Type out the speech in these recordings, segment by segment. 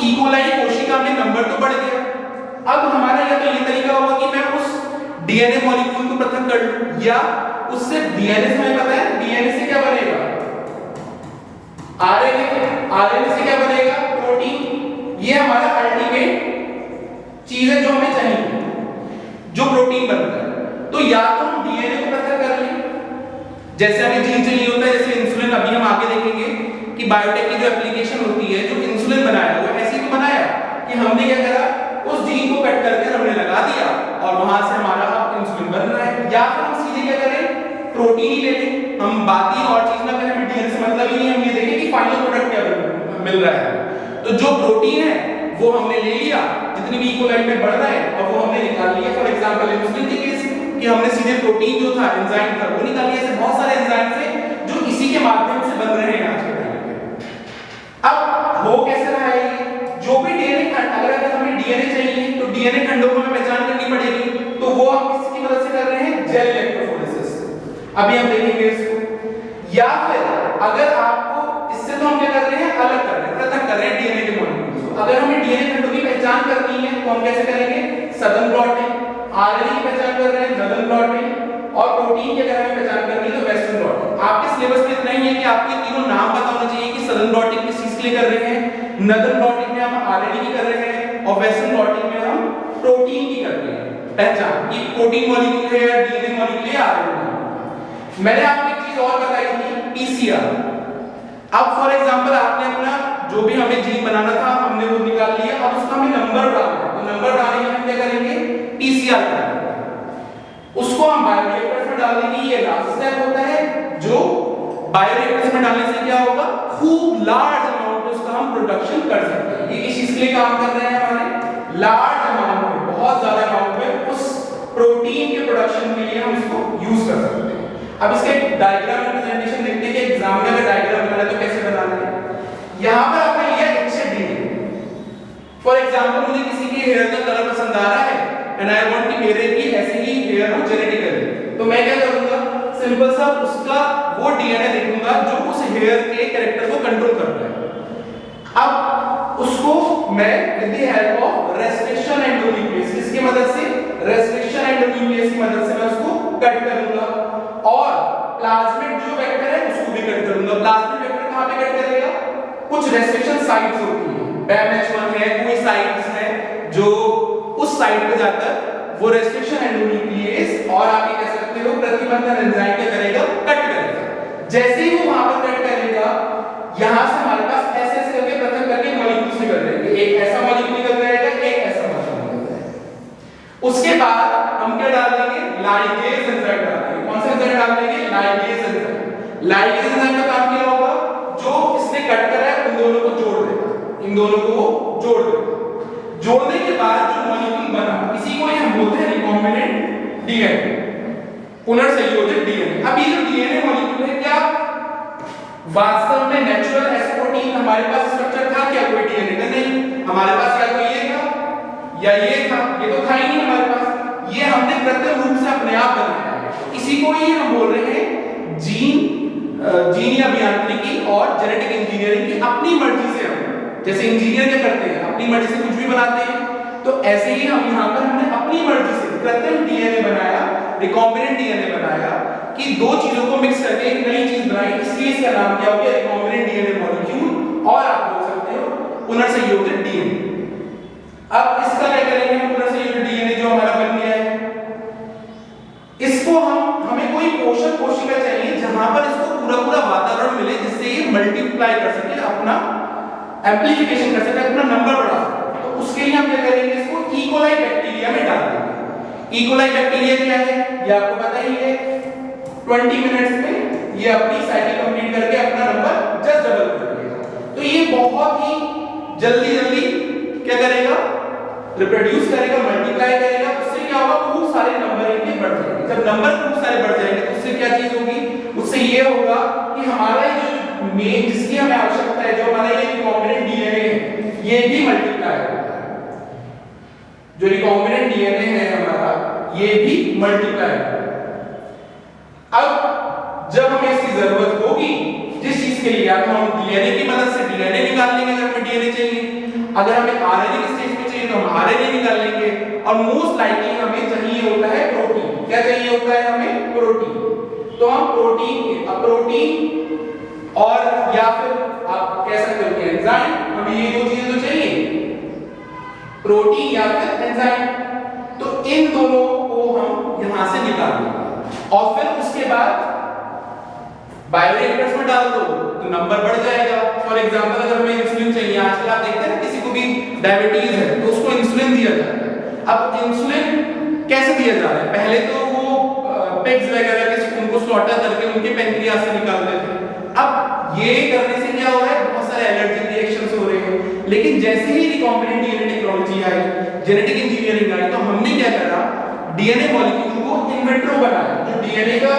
E coli कोशिका में number तो बढ़ गया। अब हमारा या तो ये तरीका होगा कि मैं उस डीएनए मॉलिक्यूल को पृथक कर लूं, या उससे डीएनए से हमें पता है डीएनए से क्या बनेगा, आरएनए, आरएनए से क्या बनेगा, प्रोटीन। ये हमारा अल्टीमेट चीज है जो हमें चाहिए, जो प्रोटीन बनता है। तो या तो हम डीएनए को पृथक कर लें, जैसे हमें जीन चाहिए होता है, जैसे इंसुलिन, अभी हम आगे देखेंगे कि बायोटेक की जो एप्लीकेशन होती है, जो इंसुलिन बनाया हुआ ऐसे ही तो बनाया कि हमने क्या करा, उस जीन को कट करके हमने लगा दिया और वहां से हमारा अब इंसुलिन बन रहा है। या फिर हम सीधे क्या करें, प्रोटीन ही ले लें, हम बात ही और चीज ना करें, हमें डीएनए से मतलब ही नहीं, हम ये देखें कि फाइनल प्रोडक्ट क्या मिल रहा है। तो जो प्रोटीन है वो हमने ले लिया, जितनी भी इकोलाइन में बढ़ रहा है, और वो हमने निकाल लिया। फॉर एग्जांपल इंसुलिन के केस कि हमने सीधे प्रोटीन जो था, एंजाइम था, वो निकाल लिया। ऐसे बहुत सारे एंजाइम थे जो इसी के माध्यम से बन रहे हैं आज के टाइम पे। अब हो कैसे रहा है, जो भी डीएनए खंड, अगर हमें डीएनए चाहिए तो डीएनए खंडों को हमें पहचान करनी पड़ेगी, तो वो हम किसकी मदद से कर रहे हैं, जेल इलेक्ट्रोफोरेसिस। अभी हम देखेंगे इसको। या फिर अगर आपको इससे तो हम क्या कर रहे हैं, अलग कर रहे हैं, पृथक कर रहे हैं डीएनए के मॉलिक्यूल्स को। अगर हमें डीएनए खंडों की पहचान करनी है तो हम कैसे करेंगे, सदन ब्लॉटिंग। आरएनए की पहचान कर रहे हैं, सदन ब्लॉटिंग। और प्रोटीन की अगर हमें पहचान करनी है तो वेस्टर्न ब्लॉटिंग। आपके सिलेबस में इतना ही है कि आपको तीनों नाम पता होना चाहिए कि सदन ब्लॉटिंग किस चीज के लिए कर रहे हैं, नदन ब्लॉटिंग में हम आरएनए की कर रहे हैं, और वेस्टर्न ब्लॉटिंग में हम प्रोटीन की कर रहे हैं पहचान, कि प्रोटीन मॉलिक्यूल है या डीएनए मॉलिक्यूल है, आरएनए। मैंने आपको एक चीज और बताई थी, पीसीआर। अब फॉर एग्जांपल आपने अपना जो भी हमें जीन बनाना था हमने वो निकाल लिया, अब उसका हमें नंबर डालना है। तो नंबर डालने के लिए हम क्या करेंगे, पीसीआर करेंगे, उसको हम बायोरिएक्टर्स में डाल देंगे। ये लास्ट स्टेप होता है, जो बायोरिएक्टर्स में डालने से क्या होगा, खूब लार्ज अमाउंट में उसका हम प्रोडक्शन कर सकते हैं। ये इस लिए काम कर रहे हैं, हमारे लार्ज अमाउंट में, बहुत ज्यादा अमाउंट में उस प्रोटीन के प्रोडक्शन के लिए हम इसको यूज कर सकते हैं। अब इसके डायग्राम रिप्रेजेंटेशन देखते हैं कि एग्जाम में अगर डायग्राम बनाना है तो कैसे बनाना है। यहां पर आपने लिया एक्सेड डीएनए। फॉर एग्जांपल मुझे किसी के हेयर का कलर पसंद आ रहा है एंड आई वांट कि मेरे भी ऐसे ही हेयर हो जेनेटिकली, तो मैं क्या करूंगा, सिंपल सा उसका वो डीएनए देखूंगा जो उस हेयर के कैरेक्टर को कंट्रोल करता है। अब उसको मैं with the help of restriction endonuclease, इसकी मदद से, रेस्ट्रिक्शन एंडोन्यूक्लियस की मदद से मैं उसको कट करूंगा। और प्लाज्मिड जो वेक्टर है उसको भी कट करूंगा। प्लाज्मिड वेक्टर कहां पे कट करेगा, कुछ रेस्ट्रिक्शन साइट्स होती हैं, BAMH1 है, कोई साइट्स है जो उस साइट पे जाकर वो रेस्ट्रिक्शन एंडोन्यूक्लियस और आप ये कह सकते हो प्रतिबंधन एंजाइम क्या करेगा, कट करेगा। जैसे ही वो वहां पर कट करेगा, यहां से हमारे पास ऐसे ऐसे करके पृथक करके मॉलिक्यूल्स निकल जाएंगे, एक ऐसा मॉलिक्यूल निकल जाएगा, एक ऐसा मॉलिक्यूल निकल जाएगा। उसके बाद हम क्या डाल देंगे, लाइगेज एंजाइम डाल देंगे। कौन सा एंजाइम डाल देंगे, लाइगेज एंजाइम। लाइगेज एंजाइम का काम क्या होगा, जो इसने कट करा है उन दोनों को जोड़ देगा, इन दोनों को जोड़ देगा। जोड़ने के बाद जो मॉलिक्यूल बना, इसी को हम बोलते हैं रिकॉम्बिनेंट डीएनए, पुनर्संयोजित डीएनए। अब ये जो डीएनए मॉलिक्यूल है, क्या वास्तव में नेचुरल एस प्रोटीन हमारे पास स्ट्रक्चर था क्या, कोई डीएनए का नहीं, हमारे पास या तो ये था या ये था, ये तो था ही नहीं हमारे पास, ये हमने कृत्रिम रूप से अपने आप बनाया। इसी को ही हम बोल रहे हैं जीन अभियांत्रिकी और जेनेटिक इंजीनियरिंग की अपनी मर्जी से हम, जैसे इंजीनियर क्या करते हैं, अपनी मर्जी से कुछ भी बनाते हैं, तो ऐसे ही हम यहाँ पर हमने अपनी मर्जी से कृत्रिम डीएनए बनाया, रिकॉम्बिनेंट डीएनए बनाया, कि दो चीजों को मिक्स करके एक नई चीज बनाई, इसलिए इसका नाम क्या हो गया, रिकॉम्बिनेंट डीएनए मॉलिक्यूल, और आप बोल सकते हो पुनर्संयोजित डीएनए। अब इसका क्या करेंगे हम, पुनर्संयोजित डीएनए जो हमारा बन गया है, इसको हमें कोई पोषक कोशिका चाहिए जहां पर इसको पूरा वातावरण मिले, जिससे ये मल्टीप्लाई कर सके, अपना एम्प्लीफिकेशन कर सके, अपना नंबर बढ़ा सके। तो उसके लिए हम क्या करेंगे, इसको इकोलाई बैक्टीरिया में डाल देंगे। इकोलाई बैक्टीरिया क्या है, ये आपको पता ही है, 20 मिनट्स में ये अपनी साइकिल कंप्लीट करके अपना नंबर जस्ट डबल कर देगा। तो ये बहुत ही जल्दी क्या करेगा, रिप्रोड्यूस करेगा, मल्टीप्लाई करेगा। उससे क्या होगा, खूब सारे नंबर इनके बढ़ जाएंगे। जब नंबर खूब सारे बढ़ जाएंगे तो उससे क्या चीज होगी, उससे ये होगा कि हमारा जो मेन जिसकी हमें आवश्यकता है, जो हमारा ये रिकॉम्बिनेंट डीएनए है, ये भी मल्टीप्लाई होगा। जो रिकॉम्बिनेंट डीएनए है हमारा, ये भी मल्टीप्लाई होगा। अब जब हमें इसकी जरूरत होगी, जिस चीज के लिए, या तो हम डीएनए की मदद से डीएनए निकाल लेंगे अगर हमें डीएनए चाहिए, अगर हमें आरएनए की स्टेज पे चाहिए तो हम आरएनए निकाल लेंगे, और मोस्ट लाइकली हमें चाहिए होता है प्रोटीन। क्या चाहिए होता है हमें? प्रोटीन। तो हम प्रोटीन और या फिर आप कह सकते हो कि एंजाइम, हमें ये दो चीजें तो चाहिए, प्रोटीन या फिर एंजाइम। तो इन दोनों को हम यहां से निकाल लेंगे और फिर उसके बाद बायोरिएक्टर्स में डाल दो तो नंबर बढ़ जाएगा। फॉर एग्जांपल अगर हमें इंसुलिन चाहिए, आजकल आप देखते हैं किसी को भी डायबिटीज है तो उसको इंसुलिन दिया जाता है। अब इंसुलिन कैसे दिया जा रहा है? पहले तो वो पिग्स वगैरह के उनको स्लॉटर करके उनके पैंक्रियास से निकालते थे। अब ये करने से क्या हो रहा है? बहुत सारे एलर्जिक रिएक्शंस हो रहे हैं। लेकिन जैसे ही रिकॉम्बिनेंट डीएनए टेक्नोलॉजी आई, जेनेटिक इंजीनियरिंग आई, तो हमने क्या करा, डीएनए मॉलिक्यूल को इन विट्रो बनाया। जो डीएनए का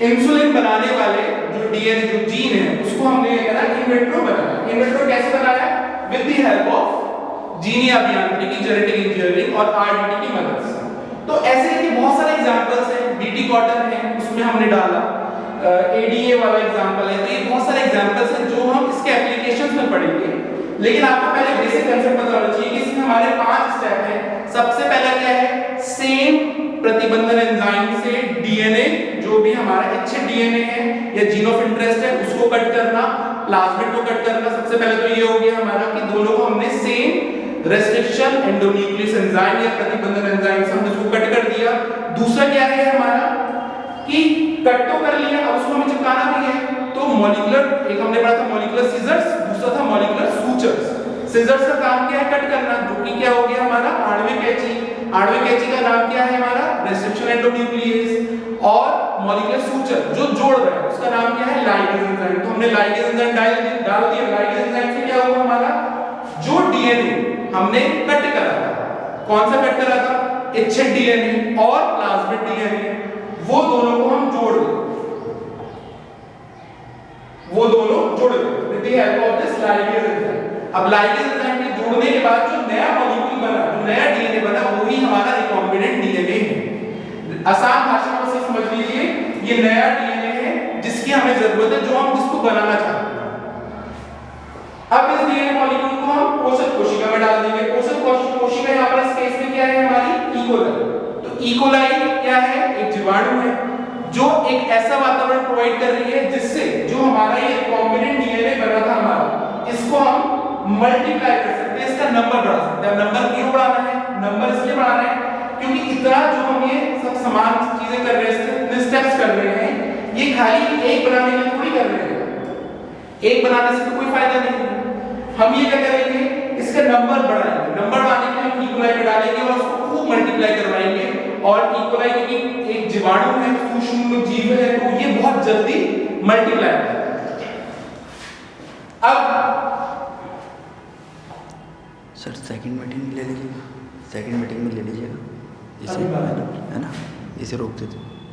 इंसुलिन बनाने वाले जो डीएनए जो जीन है उसको हमने ये करा इन विट्रो बनाया। इन विट्रो कैसे बनाया? With the help of gene अभियांत्रिकी, जेनेटिक इंजीनियरिंग और आरडीटी की मदद से। तो ऐसे के बहुत सारे एग्जांपल्स हैं। बीटी कॉटन है, उसमें हमने डाला, एडीए वाला एग्जांपल है। तो ये बहुत सारे एग्जांपल्स हैं जो हम इसके एप्लीकेशंस में पढ़ेंगे। लेकिन आपको पहले बेसिक कांसेप्ट पता होना चाहिए कि इसमें हमारे 5 स्टेप हैं। सबसे पहला क्या है? सेम प्रतिबंधन एंजाइम से डीएनए, जो भी हमारा इच्छित डीएनए है या जीन ऑफ इंटरेस्ट है, उसको कट करना, प्लाज्मिड को कट करना। सबसे पहले तो ये हो गया हमारा कि दोनों को हमने सेम रेस्ट्रिक्शन एंडोन्यूक्लियस एंजाइम या प्रतिबंधन एंजाइम से हमने उसको कट कर दिया। दूसरा क्या है हमारा कि कट तो कर लिया, अब उसको हमें चिपकाना भी है। तो मॉलिक्यूलर, एक हमने पढ़ा था मॉलिक्यूलर सीजर्स, दूसरा था मॉलिक्यूलर सूचर्स। सीजर्स का काम क्या है? कट करना, जो कि क्या हो गया हमारा आणविक कैंची। आणविक कैंची का नाम क्या है हमारा? Restriction endonuclease. और मॉलिक्यूलर सूचर जो जोड़ रहा है उसका नाम क्या है? Ligase enzyme. तो हमने लाइगेज एंजाइम डाल दिया। लाइगेज एंजाइम से क्या हुआ हमारा? जो डीएनए हमने कट करा था, कौन सा कट करा था? इच्छित डीएनए और प्लाज्मिड डीएनए, वो दोनों को हम जोड़ दें, वो दोनों जुड़ गए with the help of this ligase enzyme. अब लाइगेज एंजाइम के जुड़ने के बाद जो नया मॉलिक्यूल बना, जो नया डीएनए बना, वही हमारा रिकॉम्बिनेंट डीएनए है। आसान भाषा में से समझ लीजिए, ये नया डीएनए है जिसकी हमें जरूरत है, जो हम जिसको बनाना चाहते हैं। अब इस डीएनए मॉलिक्यूल को हम पोषक कोशिका में डाल देंगे। पोषक कोशिका यहां पर इस केस में क्या है हमारी? इकोलाई। तो इकोलाई क्या है? एक जीवाणु है जो एक ऐसा वातावरण प्रोवाइड कर रही है जिससे जो हमारा ये रिकॉम्बिनेंट डीएनए बना था हमारा, इसको हम मल्टीप्लाई कर सकते हैं, इसका नंबर बढ़ा सकते हैं। नंबर क्यों बढ़ाना है? नंबर इसलिए बढ़ाना है क्योंकि इतना जो हम ये सब समान चीजें कर रहे हैं, इतने स्टेप्स कर रहे हैं, ये खाली एक बनाने के लिए थोड़ी कर रहे हैं। एक बनाने से तो कोई फायदा नहीं है। हम ये क्या करेंगे? इसका नंबर बढ़ाएंगे। नंबर बढ़ाने के लिए इकोलाई में डालेंगे और उसको खूब मल्टीप्लाई करवाएंगे। और इकोलाई क्योंकि एक जीवाणु है, सूक्ष्म जीव है, तो ये बहुत जल्दी मल्टीप्लाई करेगा। अब सर सेकंड मीटिंग ले लीजिएगा, सेकंड मीटिंग में ले लीजिएगा इसे, है ना, इसे रोक देते।